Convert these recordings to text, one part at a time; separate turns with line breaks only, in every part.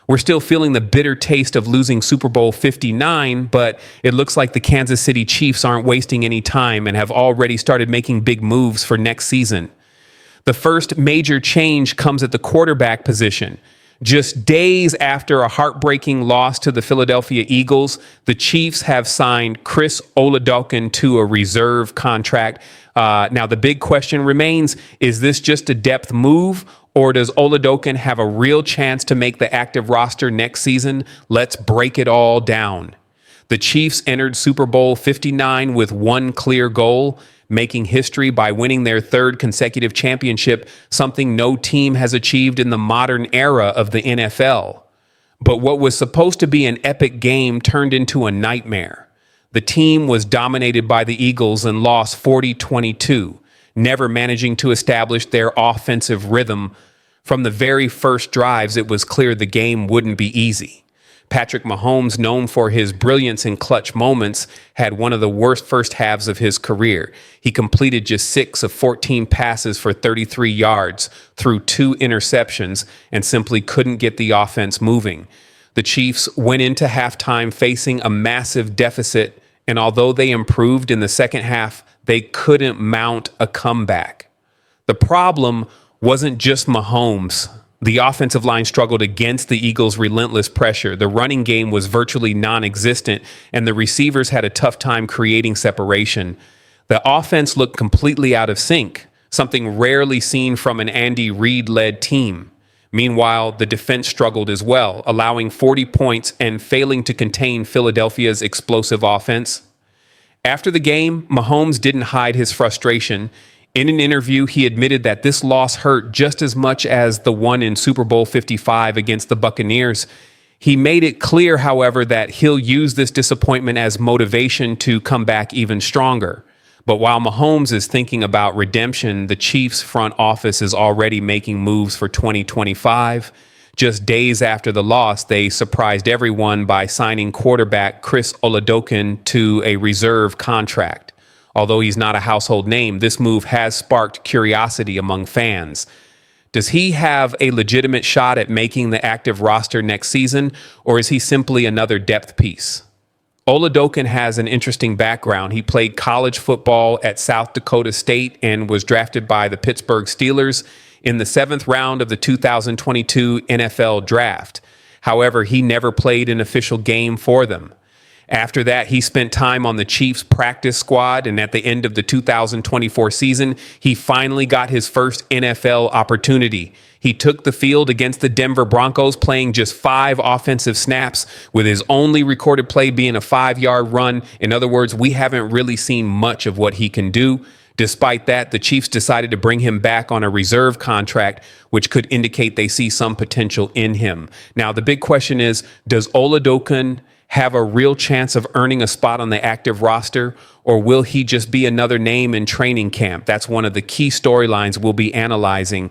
We're still feeling the bitter taste of losing Super Bowl 59, but it looks like the Kansas City Chiefs aren't wasting any time and have already started making big moves for next season. The first major change comes at the quarterback position. Just days after a heartbreaking loss to the Philadelphia Eagles, the Chiefs have signed Chris Oladokun to a reserve contract. Now, the big question remains, is this just a depth move, or does Oladokun have a real chance to make the active roster next season? Let's break it all down. The Chiefs entered Super Bowl 59 with one clear goal: making history by winning their third consecutive championship, something no team has achieved in the modern era of the NFL. But what was supposed to be an epic game turned into a nightmare. The team was dominated by the Eagles and lost 40-22, never managing to establish their offensive rhythm. From the very first drives, it was clear the game wouldn't be easy. Patrick Mahomes, known for his brilliance in clutch moments, had one of the worst first halves of his career. He completed just 6 of 14 passes for 33 yards, threw 2 interceptions, and simply couldn't get the offense moving. The Chiefs went into halftime facing a massive deficit, and although they improved in the second half, they couldn't mount a comeback. The problem wasn't just Mahomes. The offensive line struggled against the Eagles' relentless pressure. The running game was virtually non-existent, and the receivers had a tough time creating separation. The offense looked completely out of sync, something rarely seen from an Andy Reid-led team. Meanwhile, the defense struggled as well, allowing 40 points and failing to contain Philadelphia's explosive offense. After the game, Mahomes didn't hide his frustration. In an interview, he admitted that this loss hurt just as much as the one in Super Bowl 55 against the Buccaneers. He made it clear, however, that he'll use this disappointment as motivation to come back even stronger. But while Mahomes is thinking about redemption, the Chiefs' front office is already making moves for 2025. Just days after the loss, they surprised everyone by signing quarterback Chris Oladokun to a reserve contract. Although he's not a household name, this move has sparked curiosity among fans. Does he have a legitimate shot at making the active roster next season, or is he simply another depth piece? Oladokun has an interesting background. He played college football at South Dakota State and was drafted by the Pittsburgh Steelers in the 7th round of the 2022 NFL Draft. However, he never played an official game for them. After that, he spent time on the Chiefs practice squad, and at the end of the 2024 season, he finally got his first NFL opportunity. He took the field against the Denver Broncos, playing just 5 offensive snaps, with his only recorded play being a 5-yard run. In other words, we haven't really seen much of what he can do. Despite that, the Chiefs decided to bring him back on a reserve contract, which could indicate they see some potential in him. Now, the big question is, does Oladokun have a real chance of earning a spot on the active roster, or will he just be another name in training camp? That's one of the key storylines we'll be analyzing.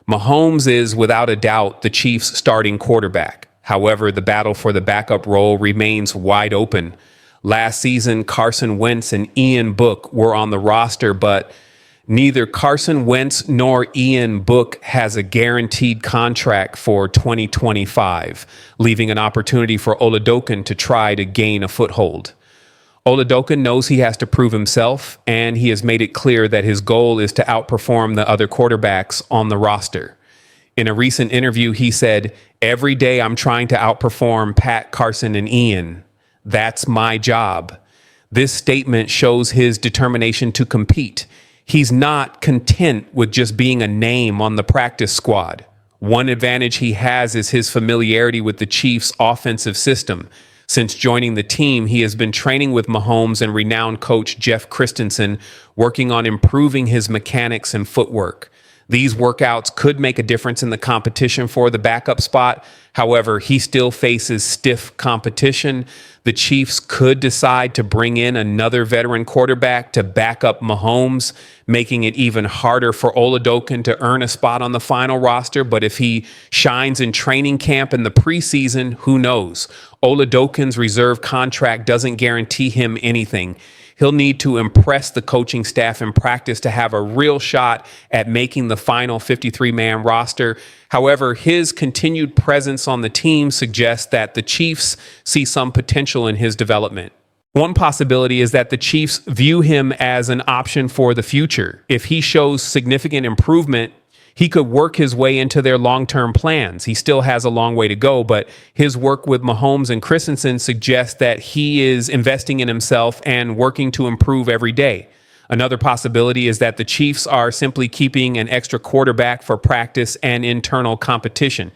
Mahomes is, without a doubt, the Chiefs' starting quarterback. However, the battle for the backup role remains wide open. Last season, Carson Wentz and Ian Book were on the roster, but neither Carson Wentz nor Ian Book has a guaranteed contract for 2025, leaving an opportunity for Oladokun to try to gain a foothold. Oladokun knows he has to prove himself, and he has made it clear that his goal is to outperform the other quarterbacks on the roster. In a recent interview, he said, "Every day I'm trying to outperform Pat, Carson, and Ian. That's my job." This statement shows his determination to compete. He's not content with just being a name on the practice squad. One advantage he has is his familiarity with the Chiefs' offensive system. Since joining the team, he has been training with Mahomes and renowned coach Jeff Christensen, working on improving his mechanics and footwork. These workouts could make a difference in the competition for the backup spot. However, he still faces stiff competition. The Chiefs could decide to bring in another veteran quarterback to back up Mahomes, making it even harder for Oladokun to earn a spot on the final roster. But if he shines in training camp in the preseason, who knows? Oladokun's reserve contract doesn't guarantee him anything. He'll need to impress the coaching staff in practice to have a real shot at making the final 53-man roster. However, his continued presence on the team suggests that the Chiefs see some potential in his development. One possibility is that the Chiefs view him as an option for the future. If he shows significant improvement, he could work his way into their long-term plans. He still has a long way to go, but his work with Mahomes and Christensen suggests that he is investing in himself and working to improve every day. Another possibility is that the Chiefs are simply keeping an extra quarterback for practice and internal competition.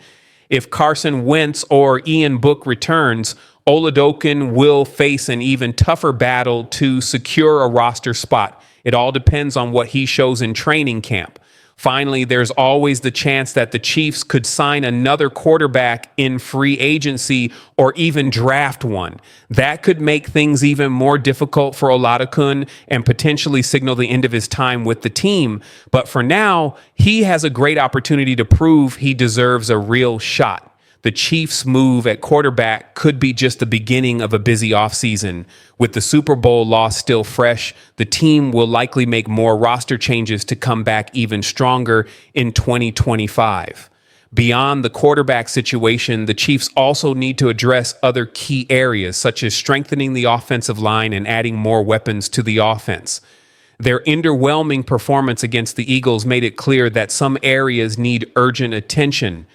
If Carson Wentz or Ian Book returns, Oladokin will face an even tougher battle to secure a roster spot. It all depends on what he shows in training camp. Finally, there's always the chance that the Chiefs could sign another quarterback in free agency or even draft one. That could make things even more difficult for Oladokin and potentially signal the end of his time with the team. But for now, he has a great opportunity to prove he deserves a real shot. The Chiefs' move at quarterback could be just the beginning of a busy offseason. With the Super Bowl loss still fresh, the team will likely make more roster changes to come back even stronger in 2025. Beyond the quarterback situation, the Chiefs also need to address other key areas, such as strengthening the offensive line and adding more weapons to the offense. Their underwhelming performance against the Eagles made it clear that some areas need urgent attention.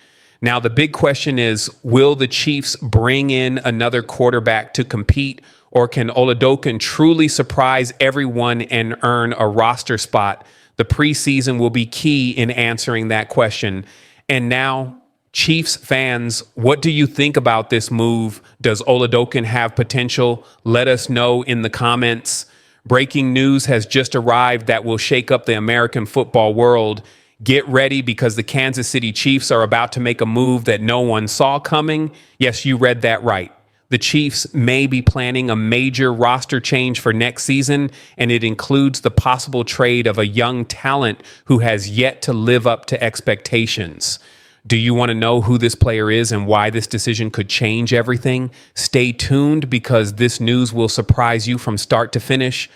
Now, the big question is, will the Chiefs bring in another quarterback to compete, or can Oladokin truly surprise everyone and earn a roster spot? The preseason will be key in answering that question. And now, Chiefs fans, what do you think about this move? Does Oladokin have potential? Let us know in the comments. Breaking news has just arrived that will shake up the American football world. Get ready, because the Kansas City Chiefs are about to make a move that no one saw coming. Yes, you read that right. The Chiefs may be planning a major roster change for next season, and it includes the possible trade of a young talent who has yet to live up to expectations. Do you want to know who this player is and why this decision could change everything? Stay tuned, because this news will surprise you from start to finish.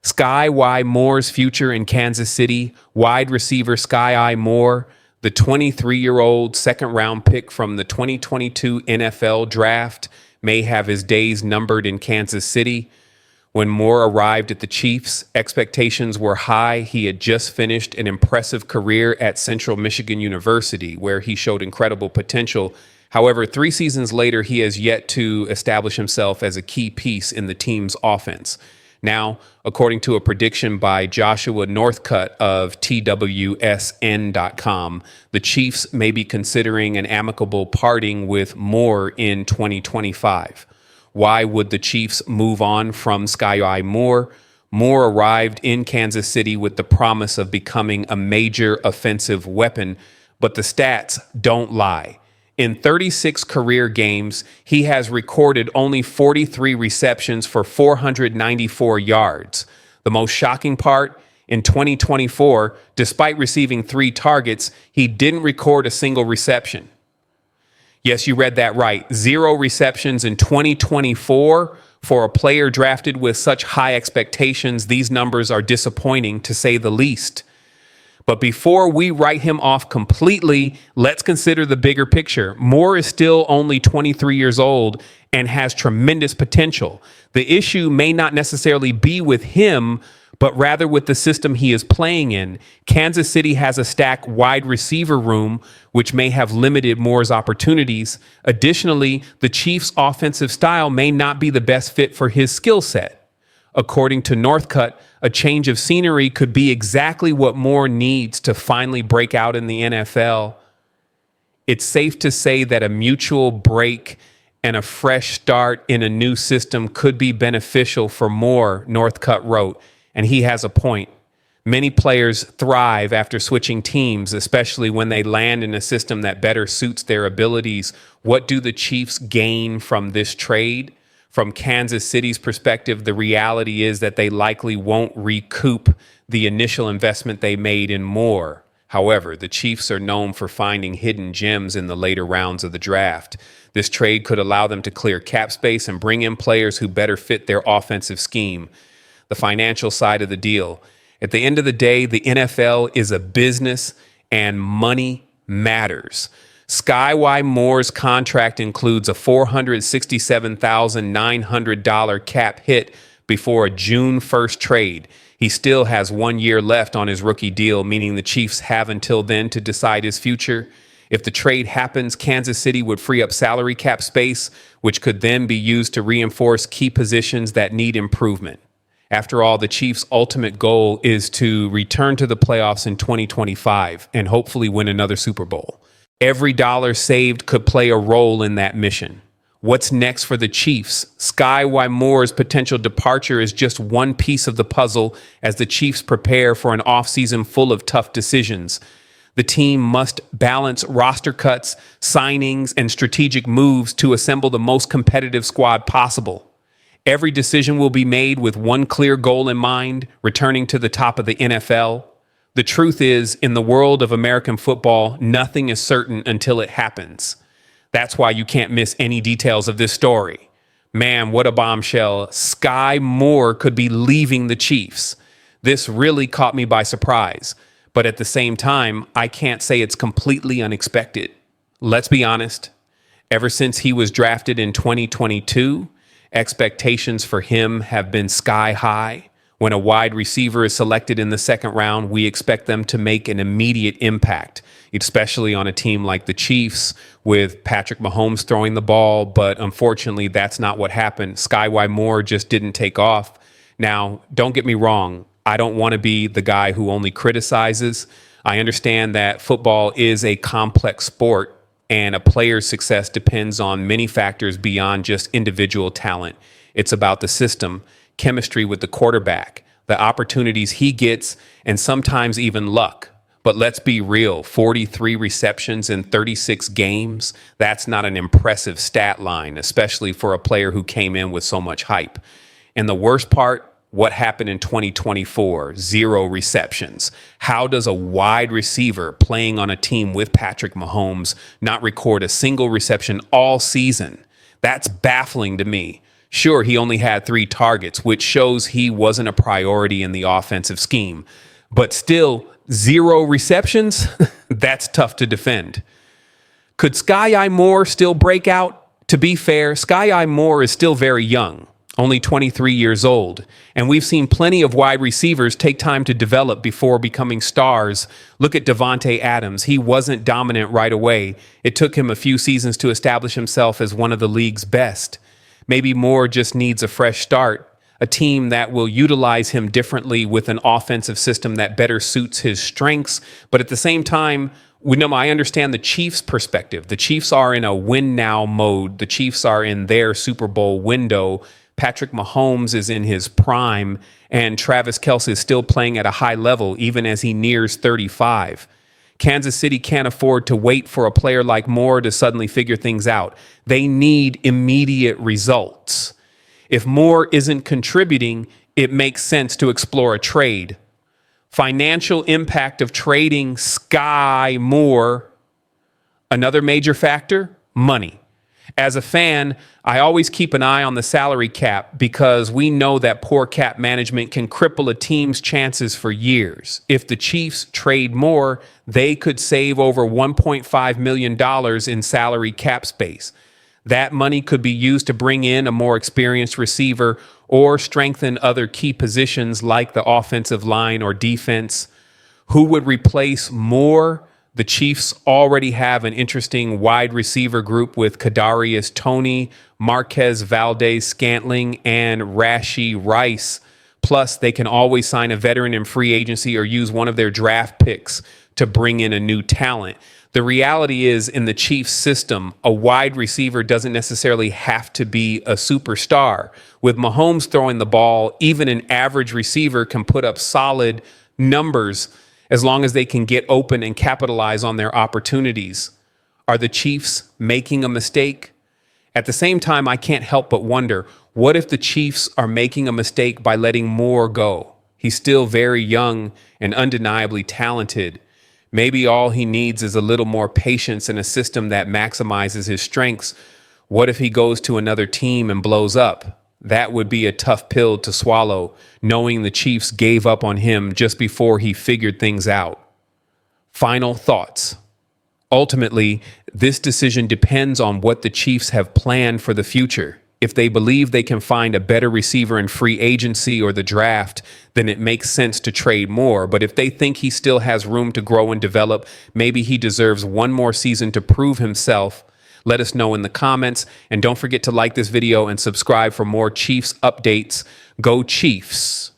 Skyy Moore's future in Kansas City. Wide receiver Skyy Moore, the 23-year-old second-round pick from the 2022 NFL Draft, may have his days numbered in Kansas City. When Moore arrived at the Chiefs, expectations were high. He had just finished an impressive career at Central Michigan University, where he showed incredible potential. However, 3 seasons later, he has yet to establish himself as a key piece in the team's offense. Now, according to a prediction by Joshua Northcutt of TWSN.com, the Chiefs may be considering an amicable parting with Moore in 2025. Why would the Chiefs move on from Skyy Moore? Moore arrived in Kansas City with the promise of becoming a major offensive weapon, but the stats don't lie. In 36 career games, he has recorded only 43 receptions for 494 yards. The most shocking part, in 2024, despite receiving 3 targets, he didn't record a single reception. Yes, you read that right. 0 receptions in 2024 for a player drafted with such high expectations. These numbers are disappointing, to say the least. But before we write him off completely, let's consider the bigger picture. Moore is still only 23 years old and has tremendous potential. The issue may not necessarily be with him, but rather with the system he is playing in. Kansas City has a stacked wide receiver room, which may have limited Moore's opportunities. Additionally, the Chiefs' offensive style may not be the best fit for his skill set. According to Northcutt, a change of scenery could be exactly what Moore needs to finally break out in the NFL. It's safe to say that a mutual break and a fresh start in a new system could be beneficial for Moore, Northcutt wrote, and he has a point. Many players thrive after switching teams, especially when they land in a system that better suits their abilities. What do the Chiefs gain from this trade? From Kansas City's perspective, the reality is that they likely won't recoup the initial investment they made in Moore. However, the Chiefs are known for finding hidden gems in the later rounds of the draft. This trade could allow them to clear cap space and bring in players who better fit their offensive scheme. the financial side of the deal. At the end of the day, the NFL is a business and money matters. Skyy Moore's contract includes a $467,900 cap hit before a June 1st trade. He still has 1 year left on his rookie deal, meaning the Chiefs have until then to decide his future. If the trade happens, Kansas City would free up salary cap space, which could then be used to reinforce key positions that need improvement. After all, the Chiefs' ultimate goal is to return to the playoffs in 2025 and hopefully win another Super Bowl. Every dollar saved could play a role in that mission. What's next for the Chiefs? Skyy Moore's potential departure is just one piece of the puzzle as the Chiefs prepare for an offseason full of tough decisions. The team must balance roster cuts, signings, and strategic moves to assemble the most competitive squad possible. Every decision will be made with one clear goal in mind: returning to the top of the NFL. The truth is, in the world of American football, nothing is certain until it happens. That's why you can't miss any details of this story. Man, what a bombshell. Skyy Moore could be leaving the Chiefs. This really caught me by surprise. But at the same time, I can't say it's completely unexpected. Let's be honest. Ever since he was drafted in 2022, expectations for him have been sky high. When a wide receiver is selected in the second round, we expect them to make an immediate impact, especially on a team like the Chiefs with Patrick Mahomes throwing the ball. But unfortunately, that's not what happened. Skyy Moore just didn't take off. Now, don't get me wrong. I don't want to be the guy who only criticizes. I understand that football is a complex sport and a player's success depends on many factors beyond just individual talent. It's about the system, chemistry with the quarterback, the opportunities he gets, and sometimes even luck. But let's be real, 43 receptions in 36 games, that's not an impressive stat line, especially for a player who came in with so much hype. And the worst part, what happened in 2024? 0 receptions. How does a wide receiver playing on a team with Patrick Mahomes not record a single reception all season? That's baffling to me. Sure, he only had 3 targets, which shows he wasn't a priority in the offensive scheme. But still, 0 receptions? That's tough to defend. Could Skyy Moore still break out? To be fair, Skyy Moore is still very young, only 23 years old, and we've seen plenty of wide receivers take time to develop before becoming stars. Look at Davante Adams. He wasn't dominant right away. It took him a few seasons to establish himself as one of the league's best. Maybe Moore just needs a fresh start, a team that will utilize him differently with an offensive system that better suits his strengths. But at the same time, I understand the Chiefs' perspective. The Chiefs are in a win now mode. The Chiefs are in their Super Bowl window. Patrick Mahomes is in his prime, and Travis Kelce is still playing at a high level, even as he nears 35. Kansas City can't afford to wait for a player like Moore to suddenly figure things out. They need immediate results. If Moore isn't contributing, it makes sense to explore a trade. Financial impact of trading Skyy Moore. Another major factor, money. As a fan, I always keep an eye on the salary cap because we know that poor cap management can cripple a team's chances for years. If the Chiefs trade Moore, they could save over $1.5 million in salary cap space. That money could be used to bring in a more experienced receiver or strengthen other key positions like the offensive line or defense. Who would replace Moore? The Chiefs already have an interesting wide receiver group with Kadarius Toney, Marquez Valdez-Scantling, and Rashee Rice. Plus, they can always sign a veteran in free agency or use one of their draft picks to bring in a new talent. The reality is, in the Chiefs system, a wide receiver doesn't necessarily have to be a superstar. With Mahomes throwing the ball, even an average receiver can put up solid numbers as long as they can get open and capitalize on their opportunities. Are the Chiefs making a mistake? At the same time, I can't help but wonder, what if the Chiefs are making a mistake by letting Moore go? He's still very young and undeniably talented. Maybe all he needs is a little more patience and a system that maximizes his strengths. What if he goes to another team and blows up? That would be a tough pill to swallow, knowing the Chiefs gave up on him just before he figured things out. Final thoughts. Ultimately, this decision depends on what the Chiefs have planned for the future. If they believe they can find a better receiver in free agency or the draft, then it makes sense to trade Moore. But if they think he still has room to grow and develop, maybe he deserves one more season to prove himself. Let us know in the comments. And don't forget to like this video and subscribe for more Chiefs updates. Go Chiefs.